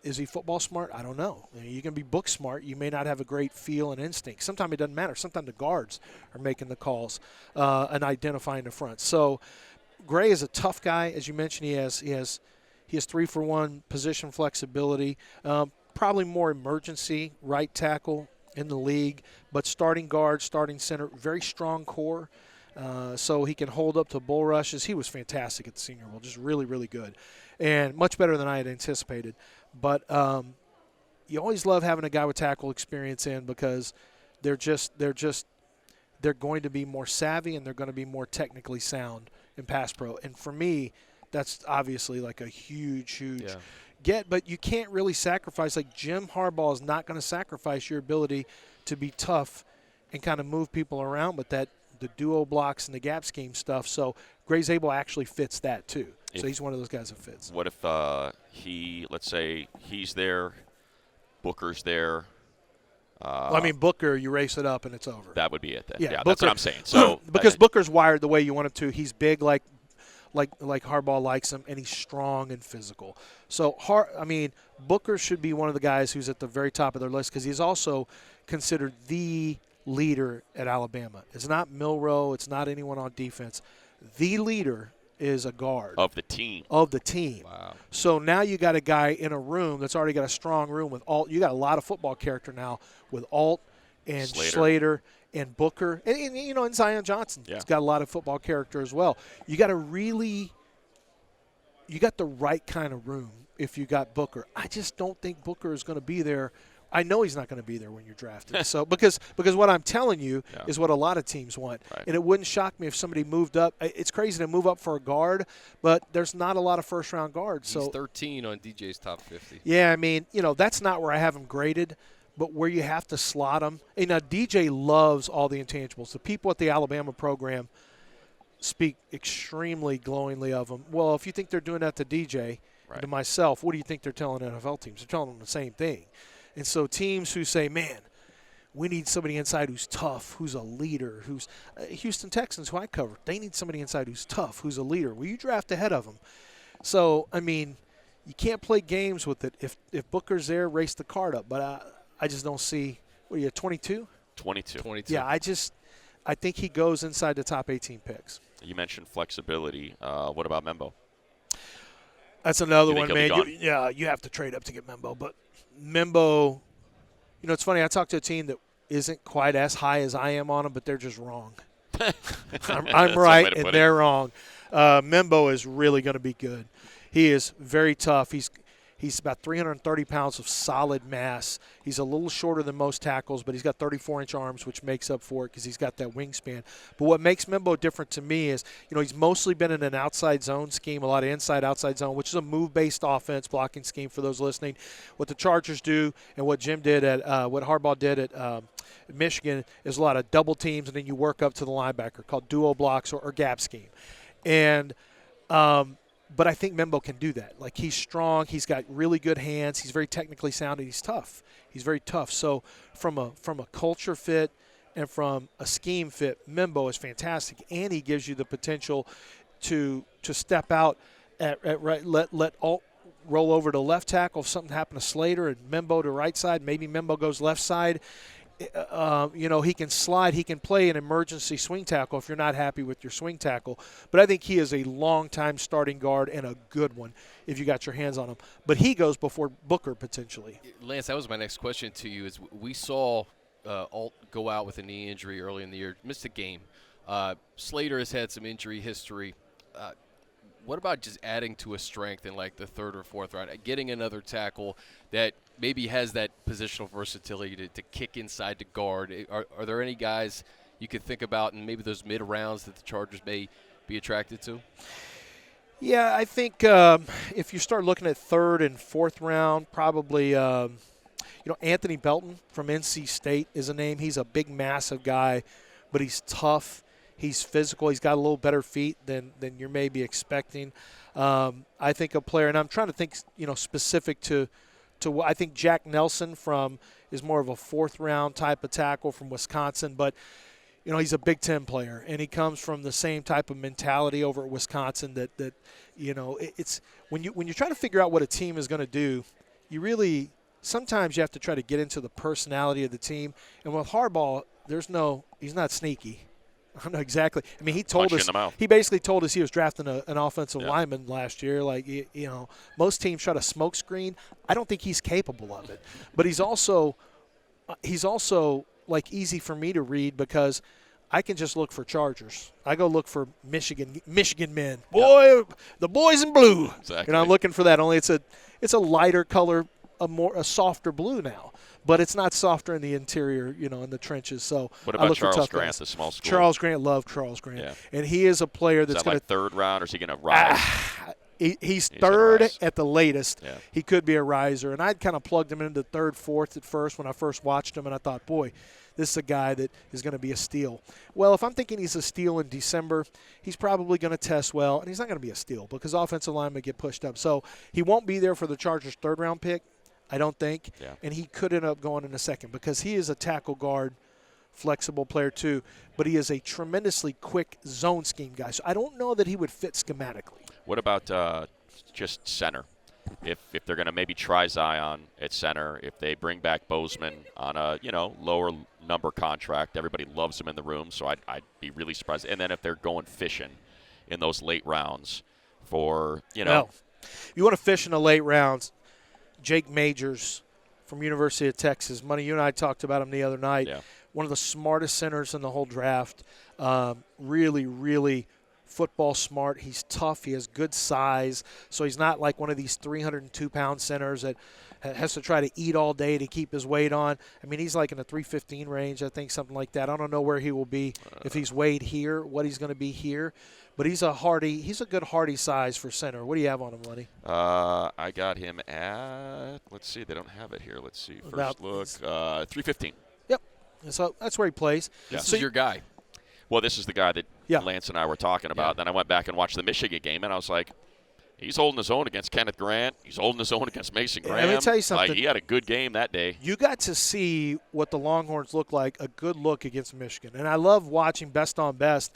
Is he football smart? I don't know. I mean, you can be book smart. You may not have a great feel and instinct. Sometimes it doesn't matter. Sometimes the guards are making the calls and identifying the front. So Gray is a tough guy. As you mentioned, he has 3-for-1 position flexibility. Probably more emergency right tackle in the league, but starting guard, starting center, very strong core. So he can hold up to bull rushes. He was fantastic at the Senior Bowl, just really, really good, and much better than I had anticipated. But you always love having a guy with tackle experience in because they're going to be more savvy and they're going to be more technically sound in pass pro. And for me, that's obviously like a huge get. But you can't really sacrifice. Like Jim Harbaugh is not going to sacrifice your ability to be tough and kind of move people around, but the duo blocks and the gap scheme stuff. So Gray Zabel actually fits that too. So he's one of those guys that fits. What if let's say he's there, Booker's there. Well, I mean, Booker, you race it up and it's over. That would be it then. Yeah, Booker, that's what I'm saying. So because Booker's wired the way you want him to. He's big like Harbaugh likes him, and he's strong and physical. So, Booker should be one of the guys who's at the very top of their list because he's also considered the leader at Alabama. It's not Milroe. It's not anyone on defense. The leader is a guard. Of the team. Wow. So now you got a guy in a room that's already got a strong room with Alt. You got a lot of football character now with Alt and Slater and Booker. And Zion Johnson. Yeah. He's got a lot of football character as well. You got the right kind of room if you got Booker. I just don't think Booker is going to be there. I know he's not going to be there when you're drafted. So because what I'm telling you is what a lot of teams want. Right. And it wouldn't shock me if somebody moved up. It's crazy to move up for a guard, but there's not a lot of first-round guards. He's so 13 on DJ's top 50. Yeah, I mean, that's not where I have him graded, but where you have to slot him. And now DJ loves all the intangibles. The people at the Alabama program speak extremely glowingly of him. Well, if you think they're doing that to DJ and to myself, what do you think they're telling NFL teams? They're telling them the same thing. And so teams who say, man, we need somebody inside who's tough, who's a leader, who's Houston Texans, who I cover, they need somebody inside who's tough, who's a leader. Well, you draft ahead of them. So, I mean, you can't play games with it. If Booker's there, race the card up. But I just don't see – what are you, 22? 22. Yeah, I think he goes inside the top 18 picks. You mentioned flexibility. What about Membo? That's another You think one, he'll man. be gone? You have to trade up to get Membo. But Membo, it's funny. I talked to a team that isn't quite as high as I am on him, but they're just wrong. I'm right, and they're wrong. Membo is really going to be good. He is very tough. He's about 330 pounds of solid mass. He's a little shorter than most tackles, but he's got 34-inch arms, which makes up for it because he's got that wingspan. But what makes Membo different to me is, he's mostly been in an outside zone scheme, a lot of inside-outside zone, which is a move-based offense blocking scheme for those listening. What the Chargers do and what what Harbaugh did at Michigan is a lot of double teams, and then you work up to the linebacker, called duo blocks or gap scheme. And but I think Membo can do that. Like, he's strong. He's got really good hands. He's very technically sound, and he's tough. He's very tough. So from a culture fit and from a scheme fit, Membo is fantastic, and he gives you the potential to step out at right. Let Alt roll over to left tackle if something happened to Slater, and Membo to right side. Maybe Membo goes left side. He can slide. He can play an emergency swing tackle if you're not happy with your swing tackle. But I think he is a long-time starting guard and a good one if you got your hands on him. But he goes before Booker potentially. Lance, that was my next question to you. Is we saw Alt go out with a knee injury early in the year, missed a game. Slater has had some injury history. What about just adding to a strength in like the third or fourth round, getting another tackle that maybe has that positional versatility to kick inside to guard? Are there any guys you could think about in maybe those mid rounds that the Chargers may be attracted to? Yeah, I think if you start looking at third and fourth round, probably Anthony Belton from NC State is a name. He's a big, massive guy, but he's tough. He's physical. He's got a little better feet than you may be expecting. I think a player, and I'm trying to think, specific to I think Jack Nelson is more of a fourth round type of tackle from Wisconsin. But he's a Big Ten player, and he comes from the same type of mentality over at Wisconsin that it's when you try to figure out what a team is going to do, you really sometimes you have to try to get into the personality of the team. And with Harbaugh, he's not sneaky. I don't know exactly. I mean, he basically told us he was drafting an offensive lineman last year. Like, most teams try to smoke screen. I don't think he's capable of it. But he's also like easy for me to read because I can just look for Chargers. I go look for Michigan men. Boy, the boys in blue. Exactly. And I'm looking for that. Only it's a lighter color, a softer blue now. But it's not softer in the interior, in the trenches. So what I about look for Charles tough Grant, guys. the small school? Charles Grant, love Charles Grant. Yeah. And he is a player that's is that going like third round, or is he going to rise? He's third rise. at the latest. Yeah. He could be a riser. And I'd kind of plugged him into third, fourth at first when I first watched him, and I thought, boy, this is a guy that is going to be a steal. Well, if I'm thinking he's a steal in December, he's probably going to test well, and he's not going to be a steal because offensive linemen get pushed up. So he won't be there for the Chargers' third-round pick, I don't think, and he could end up going in a second because he is a tackle guard, flexible player too, but he is a tremendously quick zone scheme guy. So I don't know that he would fit schematically. What about just center? If they're going to maybe try Zion at center, if they bring back Bozeman on a lower number contract, everybody loves him in the room, so I'd be really surprised. And then if they're going fishing in those late rounds for Well, you want to fish in the late rounds. Jake Majors from University of Texas. Money, you and I talked about him the other night. Yeah. One of the smartest centers in the whole draft. Really, really football smart. He's tough. He has good size. So he's not like one of these 302-pound centers that has to try to eat all day to keep his weight on. I mean, he's like in the 315 range, I think, something like that. I don't know where he will be if he's weighed here, what he's going to be here. But he's a good hardy size for center. What do you have on him, Lenny? I got him at, let's see, they don't have it here. Let's see. First look, 315. Yep. So that's where he plays. Yeah. This is your guy. Well, this is the guy that Lance and I were talking about. Yeah. Then I went back and watched the Michigan game, and I was like, he's holding his own against Kenneth Grant. He's holding his own against Mason Graham. Let me tell you something. Like, he had a good game that day. You got to see what the Longhorns look like, a good look against Michigan. And I love watching best on best.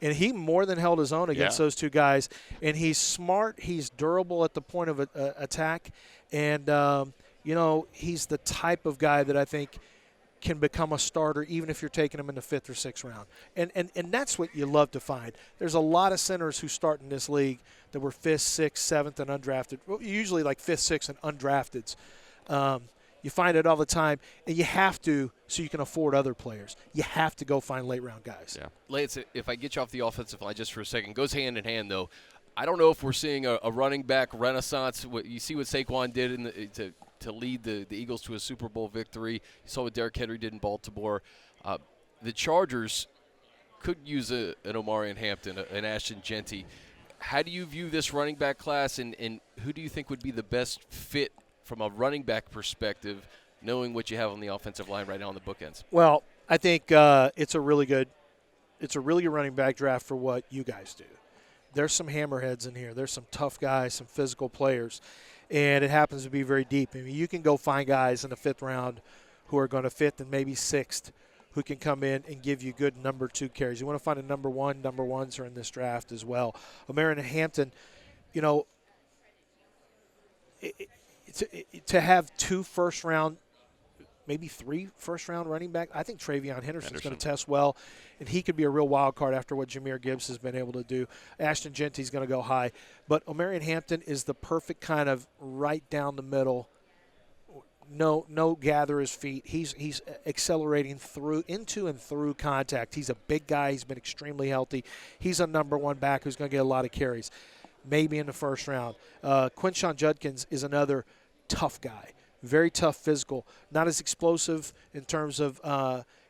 And he more than held his own against those two guys. And he's smart. He's durable at the point of attack. And, he's the type of guy that I think can become a starter even if you're taking him in the 5th or 6th round. And that's what you love to find. There's a lot of centers who start in this league that were 5th, 6th, 7th, and undrafted. Well, usually like 5th, 6th, and undrafteds. You find it all the time, and you have to so you can afford other players. You have to go find late-round guys. Yeah. Lance, if I get you off the offensive line just for a second, goes hand in hand, though. I don't know if we're seeing a running back renaissance. You see what Saquon did to lead the Eagles to a Super Bowl victory. You saw what Derrick Henry did in Baltimore. The Chargers could use an Omarion Hampton, an Ashton Genty. How do you view this running back class, and who do you think would be the best fit from a running back perspective, knowing what you have on the offensive line right now on the bookends? Well, I think it's a really good running back draft for what you guys do. There's some hammerheads in here. There's some tough guys, some physical players, and it happens to be very deep. I mean, you can go find guys in the 5th round who are going to 5th and maybe 6th who can come in and give you good number 2 carries. You want to find a number ones are in this draft as well. Omarion Hampton, to have 2 first-round, maybe 3 first-round running back, I think Travion Henderson's going to test well, and he could be a real wild card after what Jahmyr Gibbs has been able to do. Ashton Genty's going to go high. But Omarion Hampton is the perfect kind of right down the middle, no gather his feet. He's accelerating into and through contact. He's a big guy. He's been extremely healthy. He's a number 1 back who's going to get a lot of carries, maybe in the first round. Quinshon Judkins is another tough guy, very tough physical, not as explosive in terms of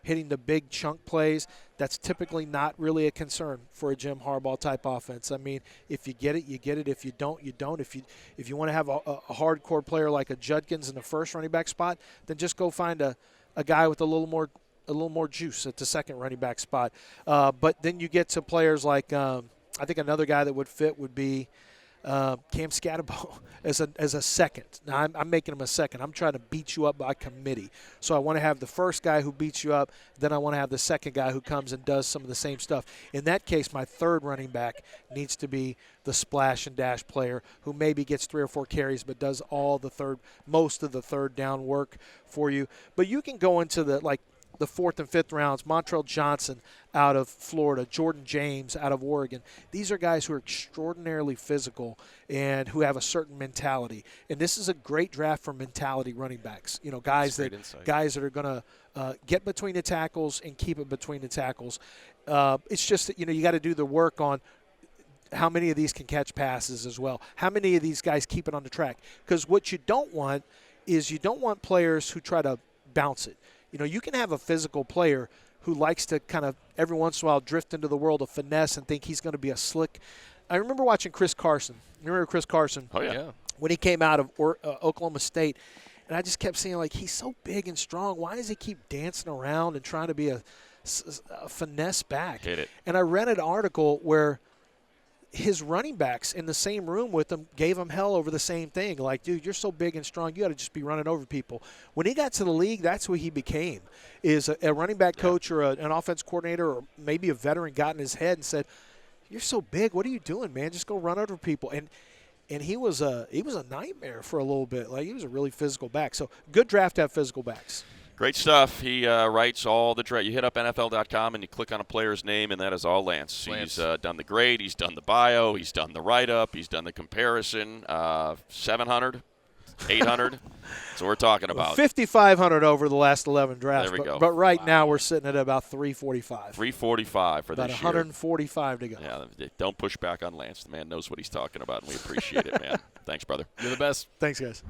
hitting the big chunk plays. That's typically not really a concern for a Jim Harbaugh type offense. I mean, if you get it, you get it. If you don't, you don't. If you want to have a hardcore player like a Judkins in the first running back spot, then just go find a guy with a little more juice at the second running back spot. But then you get to players like I think another guy that would fit would be Cam Scatterbo as a second. Now, I'm making him a second. I'm trying to beat you up by committee. So I want to have the first guy who beats you up, then I want to have the second guy who comes and does some of the same stuff. In that case, my third running back needs to be the splash and dash player who maybe gets 3 or 4 carries but does most of the third down work for you. But you can go into the 4th and 5th rounds, Montrell Johnson out of Florida, Jordan James out of Oregon. These are guys who are extraordinarily physical and who have a certain mentality. And this is a great draft for mentality running backs. You know, guys that are going to get between the tackles and keep it between the tackles. It's just that, you got to do the work on how many of these can catch passes as well. How many of these guys keep it on the track? Because what you don't want is you don't want players who try to bounce it. You can have a physical player who likes to kind of every once in a while drift into the world of finesse and think he's going to be a slick. I remember watching Chris Carson. You remember Chris Carson? Oh, yeah. When he came out of Oklahoma State. And I just kept seeing, he's so big and strong. Why does he keep dancing around and trying to be a finesse back? Hate it. And I read an article where his running backs in the same room with him gave him hell over the same thing. Like, dude, you're so big and strong, you got to just be running over people. When he got to the league, that's what he became, is a running back coach or an offense coordinator or maybe a veteran got in his head and said, you're so big, what are you doing, man? Just go run over people. And he was a nightmare for a little bit. He was a really physical back. So good draft to have physical backs. Great stuff. He writes all the draft. You hit up NFL.com and you click on a player's name, and that is all Lance. He's done the grade. He's done the bio. He's done the write-up. He's done the comparison. 700, 800. That's what we're talking about. 5,500 over the last 11 drafts. There we go. But right now we're sitting at about 345. 345 for about this year. 145 to go. Yeah, don't push back on Lance. The man knows what he's talking about, and we appreciate it, man. Thanks, brother. You're the best. Thanks, guys.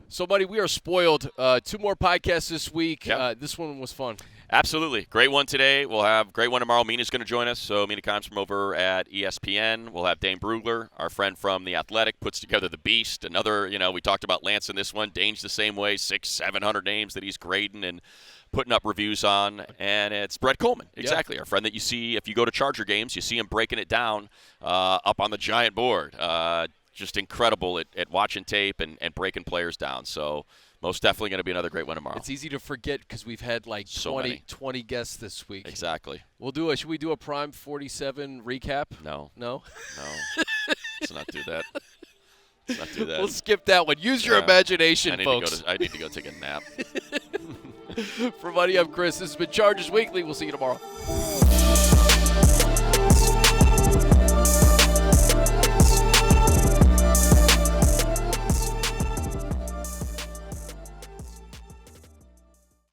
So, buddy, we are spoiled. 2 more podcasts this week. Yep. This one was fun. Absolutely. Great one today. We'll have great one tomorrow. Mina's going to join us. So Mina Kimes from over at ESPN. We'll have Dane Brugler, our friend from The Athletic, puts together the Beast. Another, we talked about Lance in this one. Dane's the same way, 600-700 names that he's grading and putting up reviews on. And it's Brett Coleman, exactly, our friend that you see. If you go to Charger games, you see him breaking it down up on the giant board. Just incredible at watching tape and breaking players down. So most definitely going to be another great one tomorrow. It's easy to forget because we've had 20 guests this week. Exactly. Should we do a Prime 47 recap? No. No? No. Let's not do that. Let's not do that. We'll skip that one. Use your imagination, folks. I need to go take a nap. For Money, I'm Chris. This has been Chargers Weekly. We'll see you tomorrow.